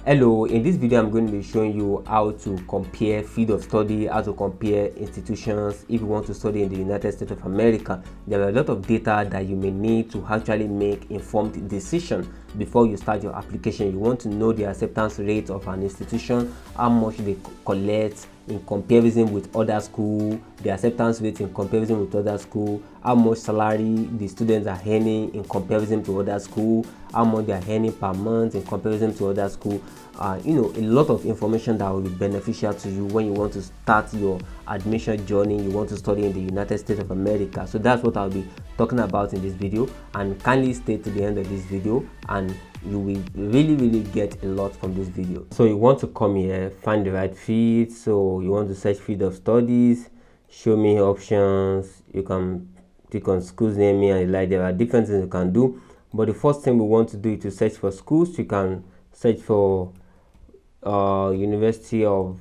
Hello, in this video I'm going to be showing you how to compare field of study, how to compare institutions. If you want to study in the United States of America, there are a lot of data that you may need to actually make informed decision before you start your application. You want to know the acceptance rate of an institution, how much they collect in comparison with other school, the acceptance rate in comparison with other school, how much salary the students are earning in comparison to other school, how much they are earning per month in comparison to other school. A lot of information that will be beneficial to you when you want to start your admission journey, you want to study in the United States of America. So that's what I'll be talking about in this video, and kindly stay to the end of this video and you will really get a lot from this video. So you want to come here, find the right field. So you want to search field of studies, show me options. You can click on schools near me and like there are different things you can do, but the first thing we want to do is to search for schools. You can search for University of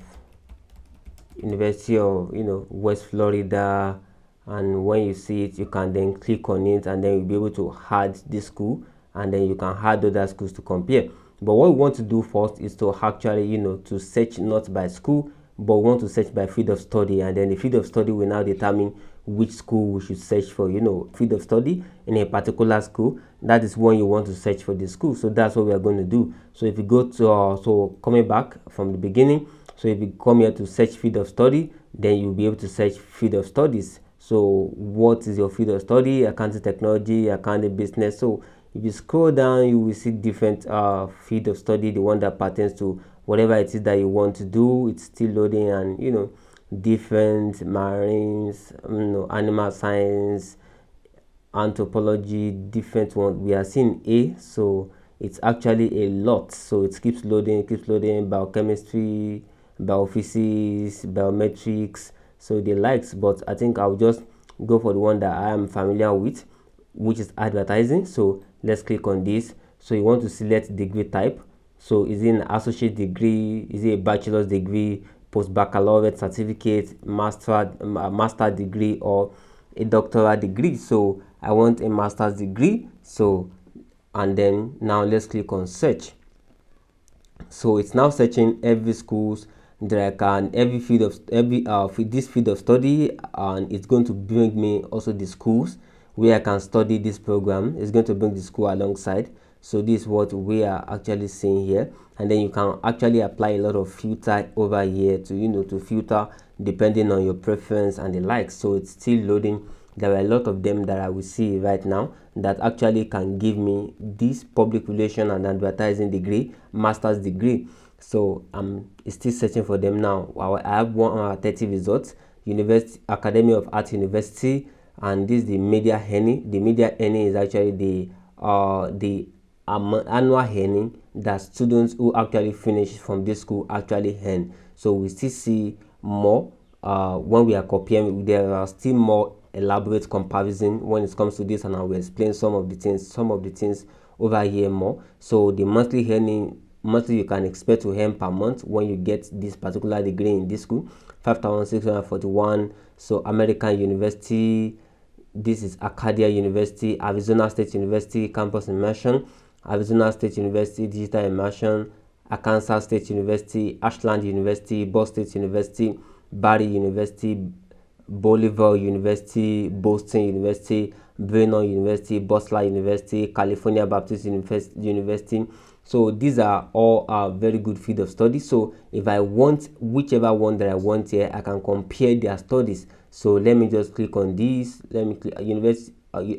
West Florida, and when you see it you can then click on it and then you'll be able to add this school, and then you can add other schools to compare. But what we want to do first is to actually to search not by school, but we want to search by field of study, and then the field of study will now determine which school we should search for. Field of study in a particular school, that is when you want to search for the school. So that's what we are going to do. So if you go to so coming back from the beginning, so if you come here to search field of study, then you'll be able to search field of studies. So what is your field of study? Accounting technology, accounting business. So if you scroll down, you will see different field of study, the one that pertains to whatever it is that you want to do. It's still loading, and different marines, animal science, anthropology, different one. We are seeing A, so it's actually a lot. So it keeps loading, biochemistry, biophysics, biometrics, so the likes. But I think I'll just go for the one that I am familiar with, which is advertising. So let's click on this. So you want to select degree type. So is it an associate degree, is it a bachelor's degree, post-baccalaureate certificate, master degree, or a doctoral degree? So I want a master's degree. So, and then now let's click on search. So it's now searching every schools that I can, every field of this field of study, and it's going to bring me also the schools where I can study this program. It's going to bring the school alongside. So this is what we are actually seeing here, and then you can actually apply a lot of filter over here to to filter depending on your preference and the likes. So it's still loading. There are a lot of them that I will see right now that actually can give me this public relation and advertising degree, master's degree. So I'm still searching for them now. I have 130 results. University Academy of Art University, and this is the media earning. The media earning is actually the annual earning that students who actually finish from this school actually earn. So we still see more when we are comparing. There are still more elaborate comparison when it comes to this, and I will explain some of the things over here more. So the monthly you can expect to earn per month when you get this particular degree in this school, 5,641. So American University, this is Acadia University, Arizona State University campus immersion, Arizona State University digital immersion, Arkansas State University, Ashland University, Boston State University, Barry University, Bolivar University, Boston University, Brennan University, Butler University, California Baptist University. So these are all very good field of study. So if I want whichever one that I want here, I can compare their studies. So let me just click on this. Let me click University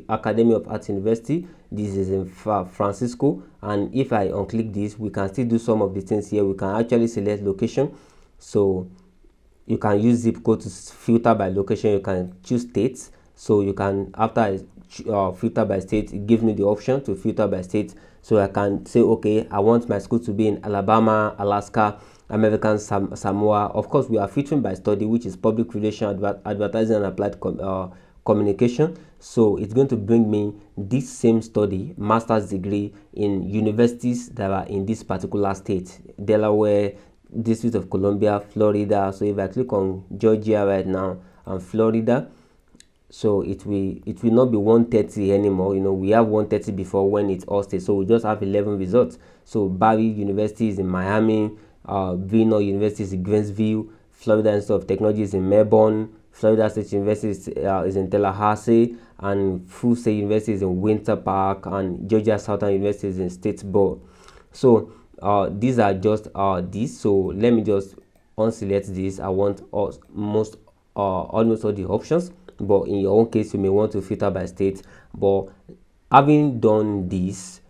Academy of Arts University. This is in Francisco, and if I unclick this, we can still do some of the things here. We can actually select location. So you can use zip code to filter by location. You can choose states. So you can, after I filter by state, it gives me the option to filter by state. So I can say, okay, I want my school to be in Alabama, Alaska, American Samoa. Of course, we are filtering by study, which is public relation, advertising, and applied communication. So it's going to bring me this same study, master's degree, in universities that are in this particular state: Delaware, District of Columbia, Florida. So if I click on Georgia right now and Florida, So it will not be 130 anymore. We have 130 before when it's all state. So we just have 11 results. So Barry University is in Miami, Villanova University is in Gainesville, Florida Institute of Technology is in Melbourne, Florida State University is in Tallahassee, and Full State University is in Winter Park, and Georgia Southern University is in Statesboro. So these are just these. So let me just unselect this. I want almost all the options, but in your own case you may want to filter by state. But having done this,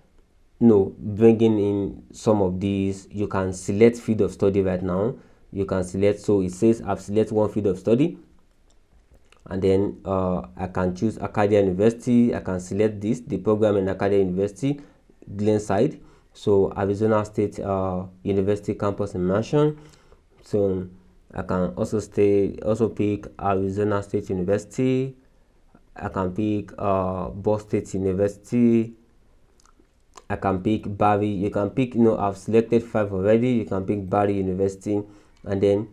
bringing in some of these, you can select field of study right now. You can select, so it says I've selected one field of study, and then I can choose Acadia University. I can select the program in Acadia University, Glenside. So Arizona State University campus immersion. So I can also pick Arizona State University. I can pick Boston State University. I can pick Barry. You can pick, I've selected 5 already. You can pick Barry University, and then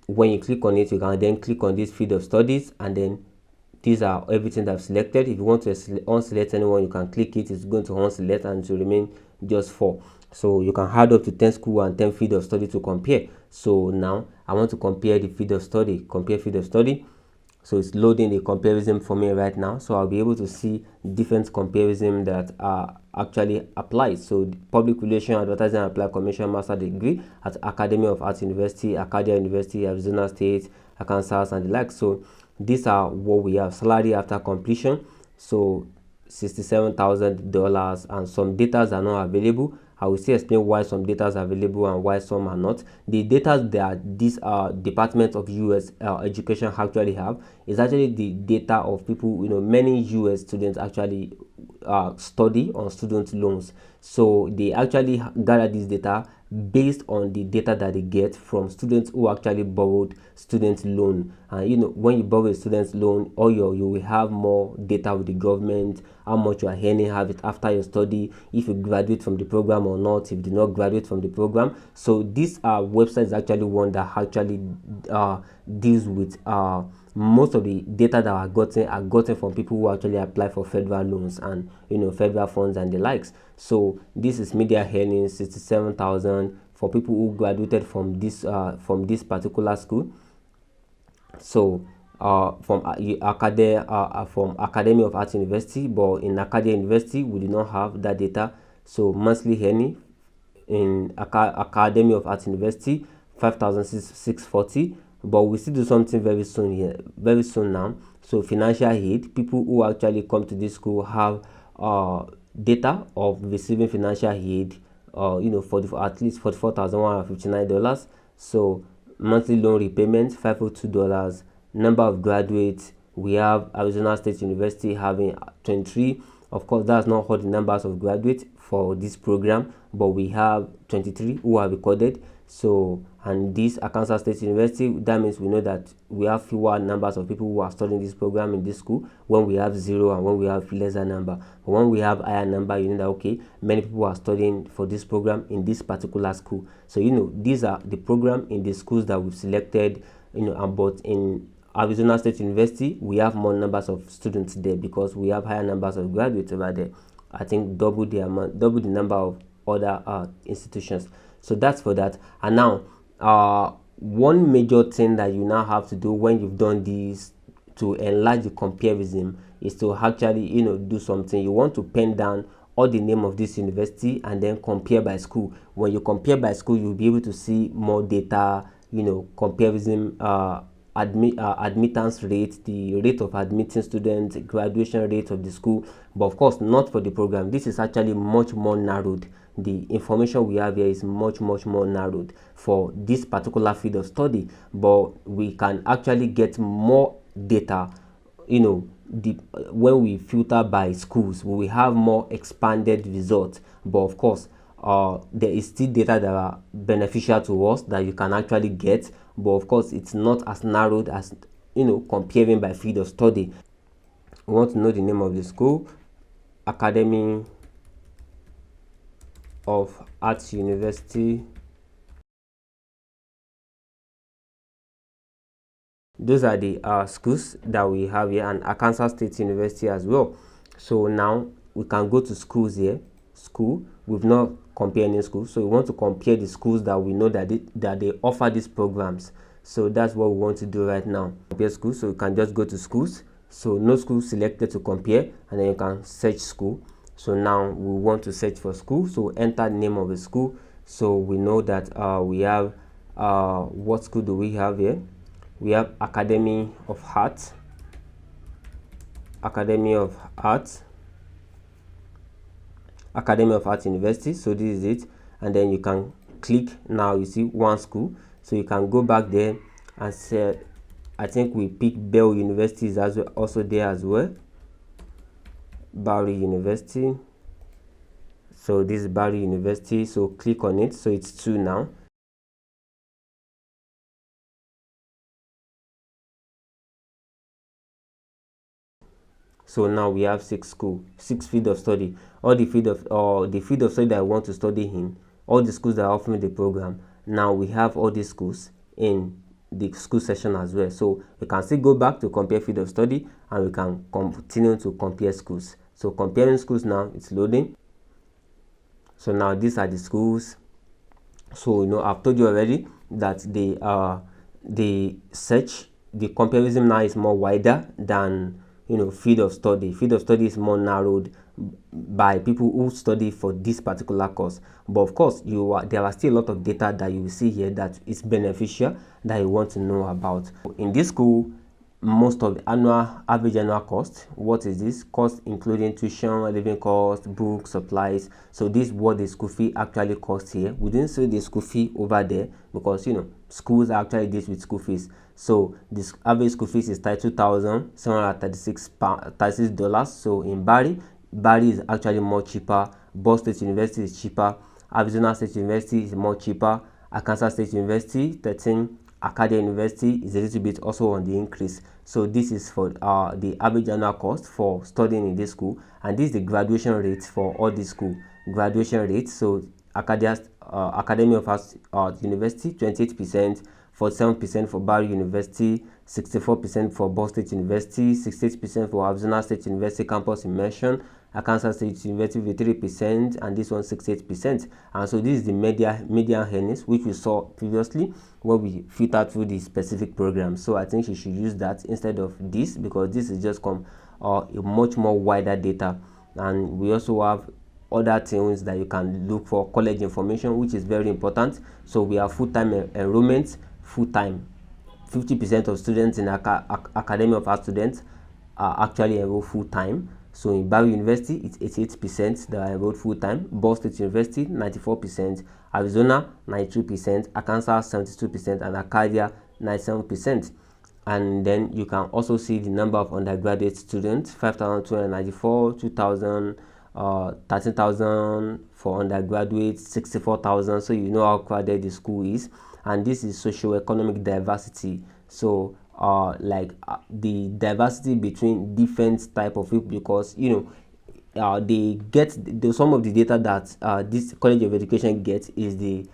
when you click on it, you can then click on this field of studies, and then these are everything that I've selected. If you want to unselect anyone, you can click it. It's going to unselect, and it will remain just 4. So you can add up to 10 school and 10 field of study to compare. So now I want to compare the field of study. Compare field of study. So it's loading the comparison for me right now. So I'll be able to see different comparison that are actually applied. So public relations, advertising, applied commercial master degree at Academy of Arts University, Acadia University, Arizona State, Arkansas, and the like. So these are what we have. Salary after completion. So $67,000, and some data are not available. I will still explain why some data are available and why some are not. The data that this Department of US Education actually have is actually the data of people. Many US students actually study on student loans. So they actually gather this data based on the data that they get from students who actually borrowed student loan. And when you borrow a student loan, you will have more data with the government, how much you are earning, have it after your study, if you graduate from the program or not, if you did not graduate from the program. So this website is actually one that actually deals with most of the data that are gotten from people who actually apply for federal loans and federal funds and the likes. So this is media earnings, 67,000 for people who graduated from this particular school. So from Academy of Arts University, but in Acadia University we do not have that data. So monthly earning in Academy of Arts University, 5,640. But we still do something very soon now. So financial aid, people who actually come to this school have data of receiving financial aid, for at least $44,159. So monthly loan repayment, $502. Number of graduates, we have Arizona State University having 23. Of course, that's not all the numbers of graduates for this program, but we have 23 who are recorded. So, and this Arkansas State University, that means we know that we have fewer numbers of people who are studying this program in this school when we have 0 and when we have lesser number. But when we have higher number, you know that okay, many people are studying for this program in this particular school. So these are the program in the schools that we've selected. But in Arizona State University, we have more numbers of students there because we have higher numbers of graduates over there. I think double the number of other institutions. So that's for that. And now one major thing that you now have to do when you've done this to enlarge the comparison is to actually do something. You want to pen down all the name of this university and then compare by school. When you compare by school, you'll be able to see more data, comparison, admittance rate, the rate of admitting students, graduation rate of the school, but of course not for the program. This is actually much more narrowed. The information we have here is much more narrowed for this particular field of study, but we can actually get more data. When we filter by schools, we will have more expanded results. But of course, there is still data that are beneficial to us that you can actually get, but of course it's not as narrowed as comparing by field of study. We want to know the name of the school: Academy of Arts University, Those are the schools that we have here, and Arkansas State University as well. So now we can go to schools here. School, we've not compared any schools, so we want to compare the schools that we know that they offer these programs. So that's what we want to do right now. Compare schools, so you can just go to schools. So no school selected to compare, and then you can search school. So now we want to search for school, so enter the name of the school. So we know that we have what school do we have here? We have Academy of Arts, Academy of Arts University. So this is it, and then you can click. Now you see one school, so you can go back there and say, I think we pick Bell University is also there as well. Barry University. So this is Barry University, so click on it. So it's 2 now. So now we have 6 field of study. All the field of study that I want to study in, all the schools that are offering the program. Now we have all these schools in the school section as well. So we can still go back to compare field of study, and we can continue to compare schools. So comparing schools now, it's loading. So now these are the schools. So I've told you already that the comparison now is more wider than field of study. Field of study is more narrowed by people who study for this particular course. But of course, there are still a lot of data that you will see here that is beneficial that you want to know about. In this school, most of the average annual cost, what is this cost, including tuition, living cost, books, supplies. So this is what the school fee actually costs here. We didn't see the school fee over there because schools actually deal with school fees. So this average school fees is $32,736. So in Barry is actually more cheaper. Ball State University is cheaper. Arizona State University is more cheaper. Arkansas State University 13. Acadia University is a little bit also on the increase. So this is for the average annual cost for studying in this school, and this is the graduation rate for all these school graduation rate. So Academy of Arts University 28%, 47% for Barry University, 64% for Ball State University, 68% for Arizona State University campus immersion, Arkansas State University with 3%, and this one 68%. And so this is the median earnings, which we saw previously when we filtered through the specific program. So I think you should use that instead of this, because this is just a much more wider data. And we also have other things that you can look for, college information, which is very important. So we have full-time enrollment, full-time. 50% of students in Academy of Arts students are actually enrolled full-time. So in Barry University, it's 88% that are enrolled full-time. Ball State University, 94%. Arizona, 92%. Arkansas, 72%. And Acadia, 97%. And then you can also see the number of undergraduate students, 5,294, 2,000, 13,000 for undergraduates, 64,000. So you know how crowded the school is. And this is socio-economic diversity. So the diversity between different type of people, because they get some of the data that this College of Education gets is the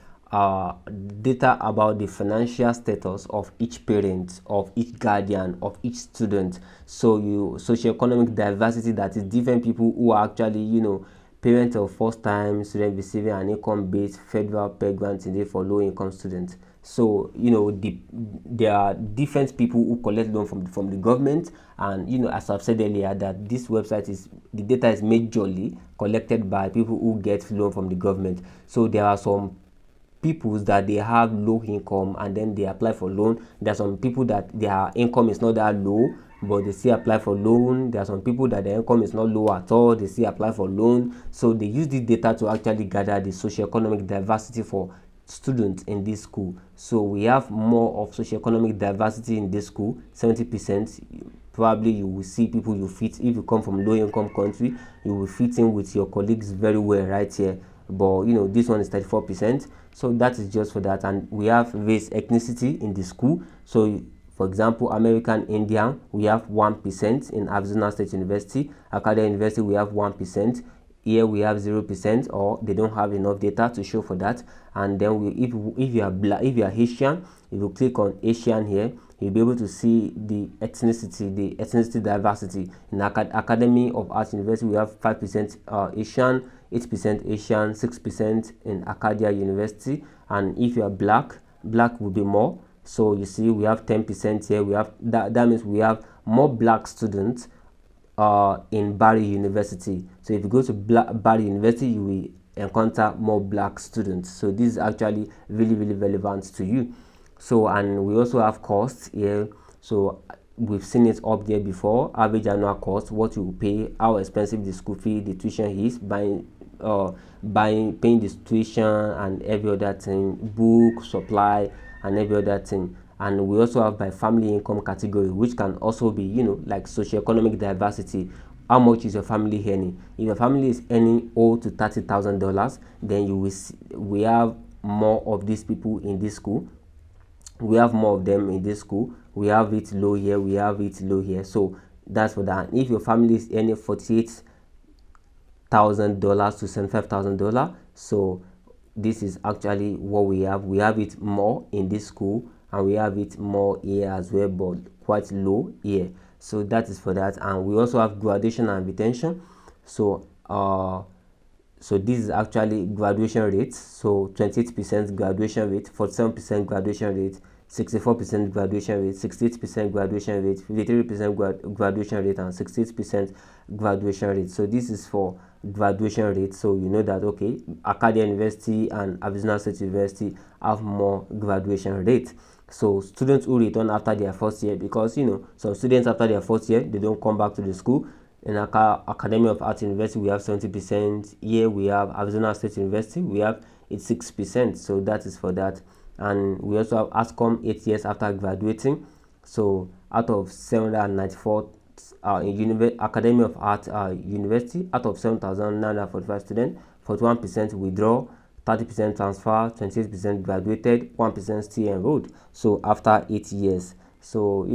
data about the financial status of each parent, of each guardian, of each student. So socioeconomic diversity, that is different people who are actually parents of first-time students receiving an income-based federal Pell Grant for low-income students. So there are different people who collect loan from the government, and as I've said earlier, that this website the data is majorly collected by people who get loan from the government. So there are some people that they have low income and then they apply for loan. There are some people that their income is not that low, but they still apply for loan. There are some people that their income is not low at all, they still apply for loan. So they use this data to actually gather the socioeconomic diversity for students in this school. So we have more of socioeconomic diversity in this school, 70%. Probably you will see people you fit. If you come from low income country, you will fit in with your colleagues very well right here. But this one is 34%. So that is just for that. And we have race, ethnicity in the school. So for example, American Indian, we have 1% in Arizona State University. Acadia University, we have 1%. here we have 0%, or they don't have enough data to show for that. And then if you are black, if you are Asian, if you click on Asian here, you'll be able to see the ethnicity diversity. In Academy of Arts University, we have 5% Asian, 8% Asian, 6% in Acadia University. And if you are black will be more. So you see we have 10% here. We have that means we have more black students in Barry University. So if you go to Barry University, you will encounter more black students. So this is actually really relevant to you. So, and we also have costs here. So we've seen it up there before. Average annual cost, what you pay, how expensive the school fee, the tuition is, paying the tuition and every other thing, book, supply, and every other thing. And we also have by family income category, which can also be, like socioeconomic diversity. How much is your family earning? If your family is earning $0 to $30,000, then you will see, we have more of these people in this school. We have more of them in this school. We have it low here, we have it low here. So that's for that. If your family is earning $48,000 to $75,000, so this is actually what we have. We have it more in this school, and we have it more here as well, but quite low here. So that is for that. And we also have graduation and retention. So so this is actually graduation rate. So 28% graduation rate, 47% graduation rate, 64% graduation rate, 68% graduation rate, 53% graduation rate, and 68% graduation rate. So this is for graduation rate. So you know that, okay, Acadia University and Arizona State University have more graduation rate. So students who return after their first year, because some students after their first year, they don't come back to the school. In Academy of Arts University, we have 70%. Here we have Arizona State University, we have 6%. So that is for that. And we also have ASCOM 8 years after graduating. So out of 794 in Academy of Art University, out of 7,945 students, 41% withdraw, 30% transfer, 28% graduated, 1% still enrolled. So after 8 years, so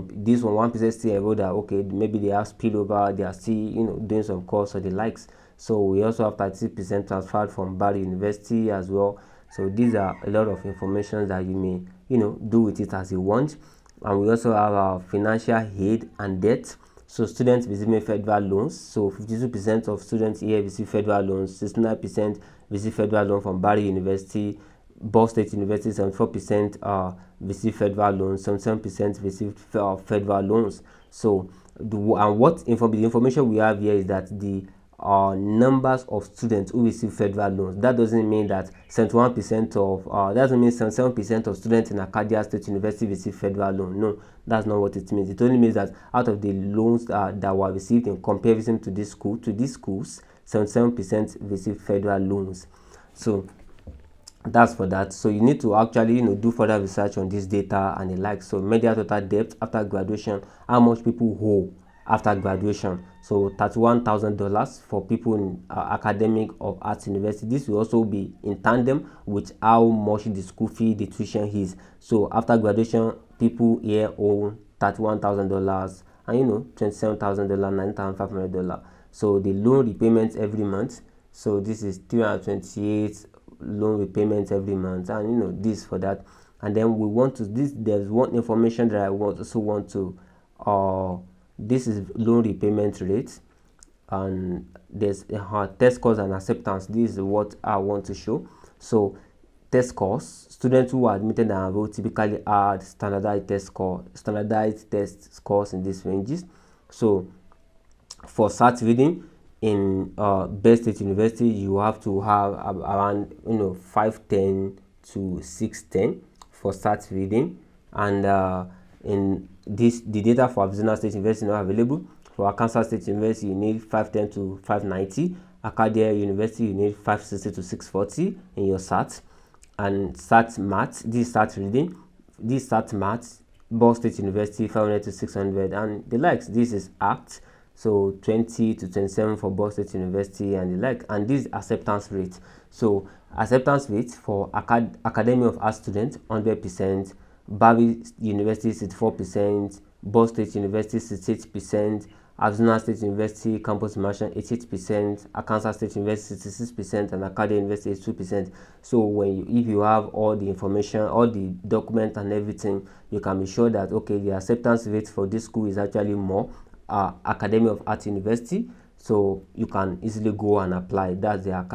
this 1% still enrolled are okay. Maybe they have spillover, they are still doing some course or the likes. So we also have 30% transferred from Barry University as well. So these are a lot of information that you may do with it as you want. And we also have our financial aid and debt. So students receiving federal loans. So 52% of students here receive federal loans, 69% receive federal loan from Barry University, Ball State University, 74% receive federal loans, 77% receive federal loans. So the information we have here is that the numbers of students who receive federal loans. That doesn't mean that 71% of that doesn't mean 77% of students in Acadia State University receive federal loan. No, that's not what it means. It only means that out of the loans that were received in comparison to these schools, 77% receive federal loans. So that's for that. So you need to actually do further research on this data and the like. So media total debt after graduation, how much people owe after graduation. So $31,000 for people in Academy of Arts University. This will also be in tandem with how much the school fee, the tuition is. So after graduation, people here owe $31,000 and $27,000, $9,500. So the loan repayments every month. So this is 328 loan repayments every month, and this for that. And then we want to there's one information that I also want to this is loan repayment rate, and there's test scores and acceptance. This is what I want to show. So test scores, students who are admitted and enrolled typically add standardized test scores in these ranges. So for SAT reading in Bell State University, you have to have around 510 to 610 for SAT reading, and in the data for Arizona State University is not available. For Arkansas State University, you need 510 to 590. Acadia University, you need 560 to 640 in your SAT. And SAT math, this SAT reading, this SAT math, Ball State University, 500 to 600, and the likes. This is ACT, so 20 to 27 for Ball State University and the like. And this acceptance rate. So acceptance rate for Academy of Arts students, 100%. Barry University 64%, Ball State University 68%, Arizona State University campus immersion 88%, Arkansas State University 66%, and Acadia University is 2%. So if you have all the information, all the documents and everything, you can be sure that okay, the acceptance rate for this school is actually more. Academy of Art University, so you can easily go and apply. That's the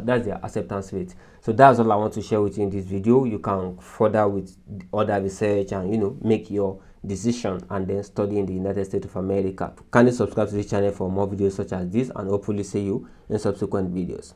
that's the acceptance rate. So that's all I want to share with you in this video. You can further with other research and make your decision and then study in the United States of America. Kindly subscribe to this channel for more videos such as this, and hopefully see you in subsequent videos.